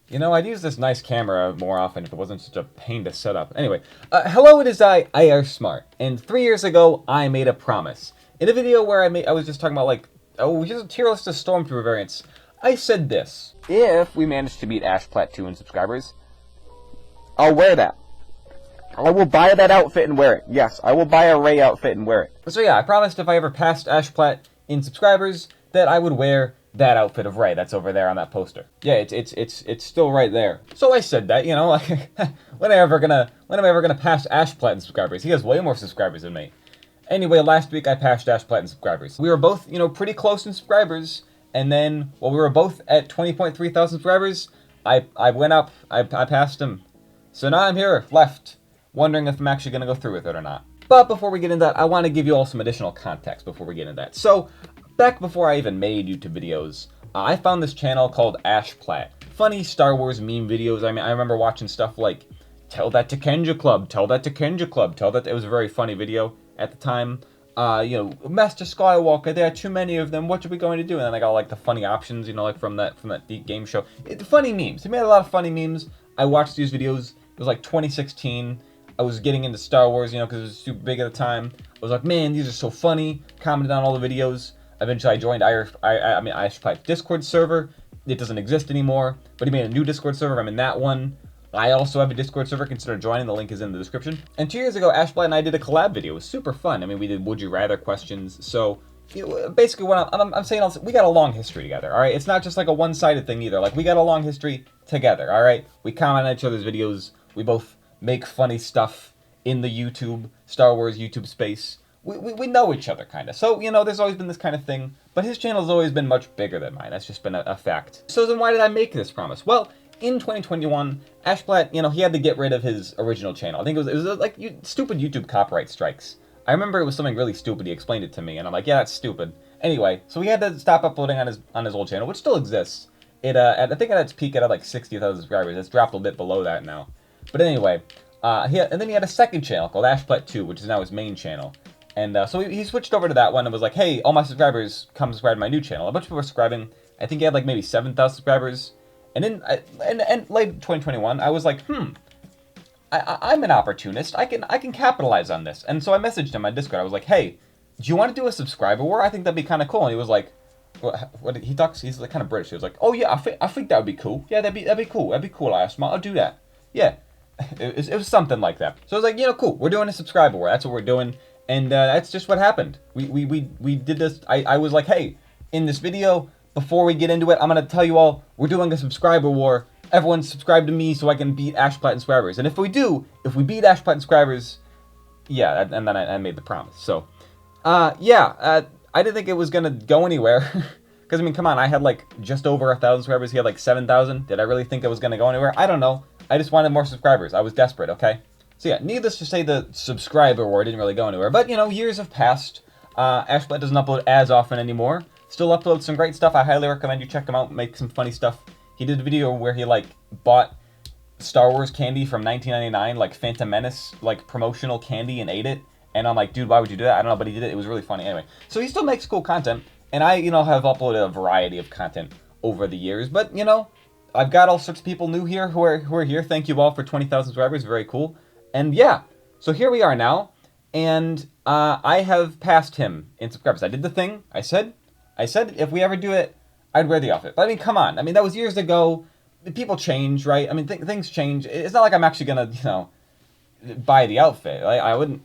You know, I'd use this nice camera more often if it wasn't such a pain to set up. Anyway, hello, it is I are smart, and 3 years ago I made a promise. In a video where I was just talking about like, oh, here's a tier list of Stormtrooper variants. I said this: if we manage to beat Ashplat 2 in subscribers, I'll wear that. I will buy that outfit and wear it. Yes, I will buy a Rey outfit and wear it. So yeah, I promised if I ever passed Ashplat in subscribers that I would wear that outfit of Rey that's over there on that poster. Yeah, it's still right there. So I said that, you know, like, when am I ever gonna pass Ashplat in subscribers? He has way more subscribers than me. Anyway, last week I passed Ashplat in subscribers. We were both, you know, pretty close in subscribers, and then while we were both at 20.3 thousand subscribers, I went up, I passed him. So now I'm here, left, wondering if I'm actually gonna go through with it or not. But before we get into that, I want to give you all some additional context before we get into that. So, back before I even made YouTube videos, I found this channel called Ashplat. Funny Star Wars meme videos. I mean, I remember watching stuff like, tell that to Kenja Club, tell that to Kenja Club, tell that. It was a very funny video at the time. You know, Master Skywalker, there are too many of them, what are we going to do? And then I got like the funny options, you know, like from that game show. Funny memes. He made a lot of funny memes. I watched these videos. It was like 2016. I was getting into Star Wars, you know, because it was super big at the time. I was like, man, these are so funny. Commented on all the videos. Eventually, I joined Ashplat's Discord server. It doesn't exist anymore, but he made a new Discord server. I'm in that one. I also have a Discord server. Consider joining. The link is in the description. And 2 years ago, Ashplat and I did a collab video. It was super fun. I mean, we did Would You Rather questions. So, you know, basically, what I'm saying, we got a long history together, all right? It's not just like a one-sided thing either. Like, we got a long history together, all right? We comment on each other's videos. We both make funny stuff in the YouTube, Star Wars YouTube space. We know each other, kind of. So, you know, there's always been this kind of thing. But his channel's always been much bigger than mine. That's just been a fact. So then why did I make this promise? Well, in 2021, Ashplat, you know, he had to get rid of his original channel. I think it was like stupid YouTube copyright strikes. I remember it was something really stupid. He explained it to me, and I'm like, yeah, that's stupid. Anyway, so he had to stop uploading on his old channel, which still exists. I think at its peak it had like 60,000 subscribers. It's dropped a bit below that now. But anyway, and then he had a second channel called Ashplat 2, which is now his main channel. And so he switched over to that one and was like, hey, all my subscribers, come subscribe to my new channel. A bunch of people were subscribing. I think he had like maybe 7,000 subscribers. And in late 2021, I was like, I'm an opportunist. I can capitalize on this. And so I messaged him on Discord. I was like, hey, do you want to do a subscriber war? I think that'd be kind of cool. And he was like, what he talks? He's like kind of British. He was like, oh yeah, I think that would be cool. Yeah, that'd be cool. That'd be cool. I'll do that. Yeah, it was something like that. So I was like, you know, cool. We're doing a subscriber war. That's what we're doing. And that's just what happened. We did this. I was like, hey, in this video, before we get into it, I'm going to tell you all, we're doing a subscriber war. Everyone subscribe to me so I can beat Ashplat in subscribers. And if we beat Ashplat in subscribers, yeah, and then I made the promise. So, I didn't think it was going to go anywhere. Because, I mean, come on, I had like just over 1,000 subscribers. He had like 7,000. Did I really think it was going to go anywhere? I don't know. I just wanted more subscribers. I was desperate, okay? So yeah, needless to say, the subscriber war didn't really go anywhere. But, you know, years have passed. Ashplat doesn't upload as often anymore. Still uploads some great stuff. I highly recommend you check him out, make some funny stuff. He did a video where he, like, bought Star Wars candy from 1999, like Phantom Menace, like, promotional candy, and ate it. And I'm like, dude, why would you do that? I don't know, but he did it. It was really funny. Anyway, so he still makes cool content. And I, you know, have uploaded a variety of content over the years. But, you know, I've got all sorts of people new here who are here. Thank you all for 20,000 subscribers. Very cool. And yeah, so here we are now, and I have passed him in subscribers. I did the thing. I said if we ever do it, I'd wear the outfit. But I mean, come on. I mean, that was years ago. People change, right? I mean, things change. It's not like I'm actually gonna, you know, buy the outfit. I wouldn't.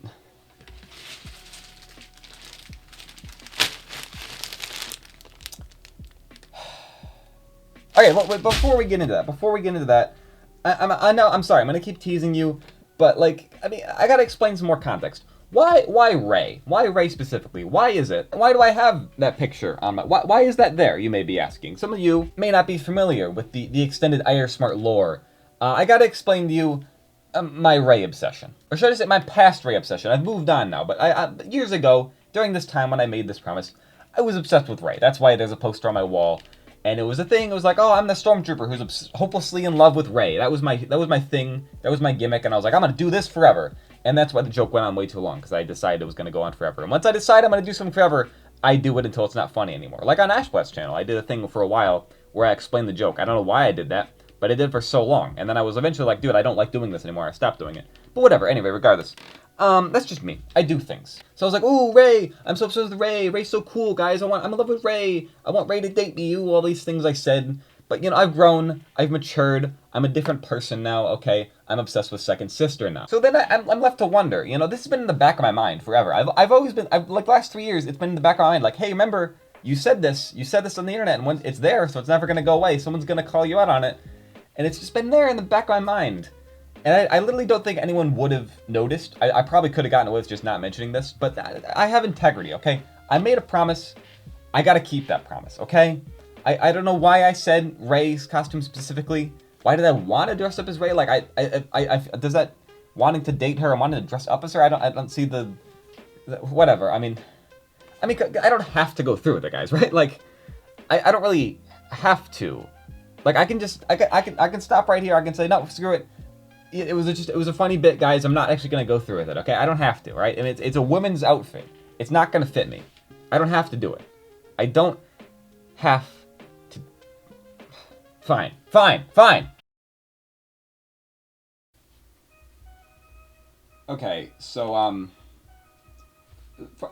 Okay, well, wait, before we get into that, I know, I'm sorry, I'm gonna keep teasing you. But, like, I mean, I gotta explain some more context. Why Rey? Why Rey specifically? Why is it? Why do I have that picture on my... Why is that there, you may be asking? Some of you may not be familiar with the extended IR Smart lore. I gotta explain to you my Rey obsession. Or should I say my past Rey obsession? I've moved on now, but years ago, during this time when I made this promise, I was obsessed with Rey. That's why there's a poster on my wall. And it was a thing. It was like, oh, I'm the stormtrooper who's hopelessly in love with Rey. That was my thing. That was my gimmick. And I was like, I'm gonna do this forever. And that's why the joke went on way too long, because I decided it was gonna go on forever. And once I decide I'm gonna do something forever, I do it until it's not funny anymore. Like on Ashplat's channel, I did a thing for a while where I explained the joke. I don't know why I did that, but I did it for so long, and then I was eventually like, dude, I don't like doing this anymore. I stopped doing it. But whatever. Anyway, regardless. That's just me. I do things. So I was like, ooh, Ray, I'm so obsessed with Ray. Ray's so cool, guys. I'm in love with Ray. I want Ray to date me. All these things I said. But, you know, I've grown. I've matured. I'm a different person now, okay? I'm obsessed with Second Sister now. So then I'm left to wonder. You know, this has been in the back of my mind forever. I've always been, like, last 3 years, it's been in the back of my mind. Like, hey, remember, you said this on the internet, and when it's there, so it's never going to go away. Someone's going to call you out on it. And it's just been there in the back of my mind. And I literally don't think anyone would have noticed. I probably could have gotten away with just not mentioning this, but I have integrity, okay? I made a promise. I gotta keep that promise, okay? I don't know why I said Ray's costume specifically. Why did I want to dress up as Ray? Like, I does that wanting to date her and wanting to dress up as her? I don't see the whatever. I mean, I don't have to go through with it, guys, right? Like, I don't really have to. Like, I can stop right here. I can say, no, screw it. It was a funny bit, guys. I'm not actually gonna go through with it, okay? I don't have to, right? And it's a woman's outfit. It's not gonna fit me. I don't have to do it. I don't have to. Fine. Okay, so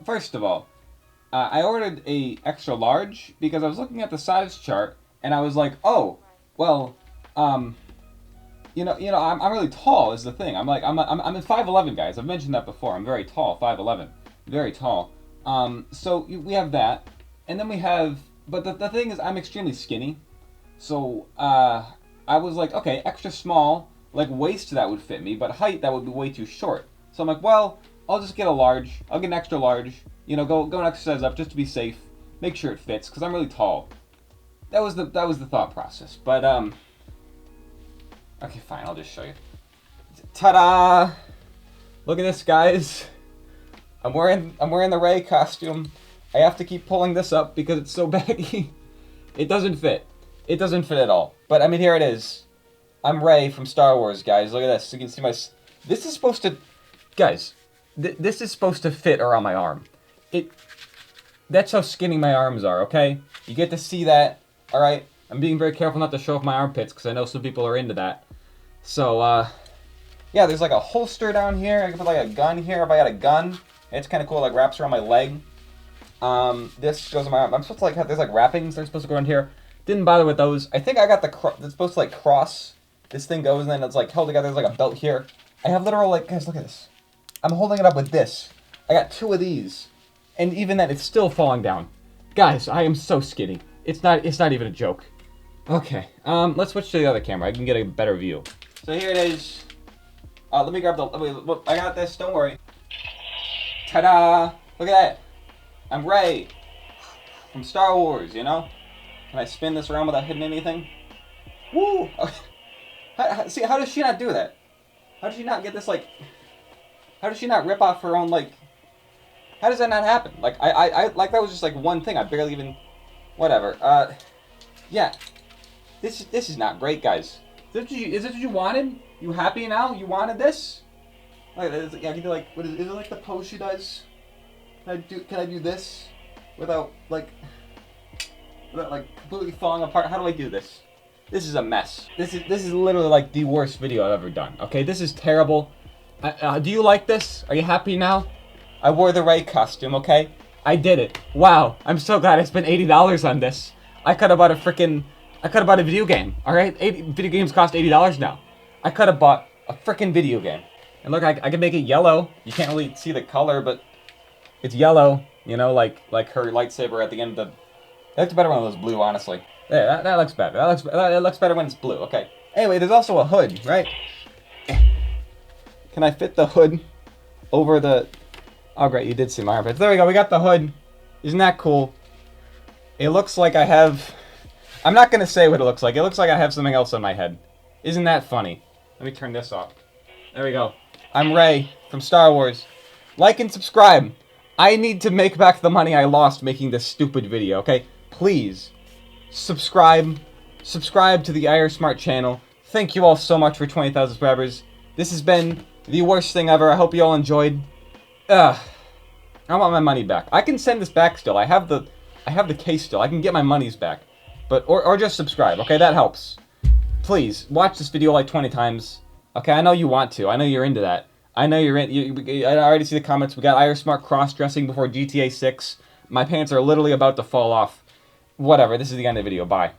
first of all, I ordered a extra large because I was looking at the size chart and I was like, oh, well, You know, I'm really tall is the thing. I'm in 5'11", guys. I've mentioned that before. I'm very tall, 5'11", very tall. So we have that, and then we have. But the thing is, I'm extremely skinny. So I was like, okay, extra small, like waist that would fit me, but height that would be way too short. So I'm like, well, I'll just get a large. I'll get an extra large. You know, go and exercise up just to be safe. Make sure it fits, because I'm really tall. That was the thought process. But okay, fine, I'll just show you. Ta-da! Look at this, guys. I'm wearing the Ray costume. I have to keep pulling this up because it's so baggy. It doesn't fit. It doesn't fit at all. But I mean, here it is. I'm Ray from Star Wars, guys. Look at this. You can see my. This is supposed to, guys. This is supposed to fit around my arm. That's how skinny my arms are. Okay, you get to see that. All right. I'm being very careful not to show off my armpits because I know some people are into that. So, yeah, there's like a holster down here. I can put like a gun here if I got a gun. It's kind of cool, like wraps around my leg. This goes on my arm. I'm supposed to like have, there's like wrappings that are supposed to go around here. Didn't bother with those. I think I got it's supposed to like cross. This thing goes and then it's like held together. There's like a belt here. I have literal like, guys, look at this. I'm holding it up with this. I got 2 of these. And even then, it's still falling down. Guys, I am so skinny. It's not even a joke. Okay, let's switch to the other camera. I can get a better view. So here it is. Let me grab I got this, don't worry. Ta-da! Look at that. I'm Ray. From Star Wars, you know? Can I spin this around without hitting anything? Woo! See, how does she not do that? How does she not get this, like... How does she not rip off her own, like... How does that not happen? Like, I like, that was just, like, one thing. I barely even... Whatever. Yeah. This is not great, guys. Is this what you wanted? You happy now? You wanted this? Like, I can do like, what is it like the pose she does? Can I do this without like completely falling apart? How do I do this? This is a mess. This is literally like the worst video I've ever done. Okay, this is terrible. Do you like this? Are you happy now? I wore the Ray costume. Okay, I did it. Wow, I'm so glad I spent $80 on this. I could have bought a video game, alright? Video games cost $80 now. I could have bought a freaking video game. And look, I can make it yellow. You can't really see the color, but it's yellow. You know, like her lightsaber at the end of the... That looks better when it was blue, honestly. Yeah, that looks better. That looks better when it's blue, okay. Anyway, there's also a hood, right? Can I fit the hood over the... Oh, great, you did see my armpits. There we go, we got the hood. Isn't that cool? It looks like I have... I'm not going to say what it looks like. It looks like I have something else on my head. Isn't that funny? Let me turn this off. There we go. I'm Ray from Star Wars. Like and subscribe. I need to make back the money I lost making this stupid video, okay? Please, subscribe. Subscribe to the Smart channel. Thank you all so much for 20,000 subscribers. This has been the worst thing ever. I hope you all enjoyed. I want my money back. I can send this back still. I have the case still. I can get my monies back. But or just subscribe, okay? That helps. Please. please, watch this video like 20 times. Okay, I know you want to. I know you're into that. I know you're in. I already see the comments. We got Smart cross-dressing before GTA 6. My pants are literally about to fall off. Whatever, this is the end of the video. Bye.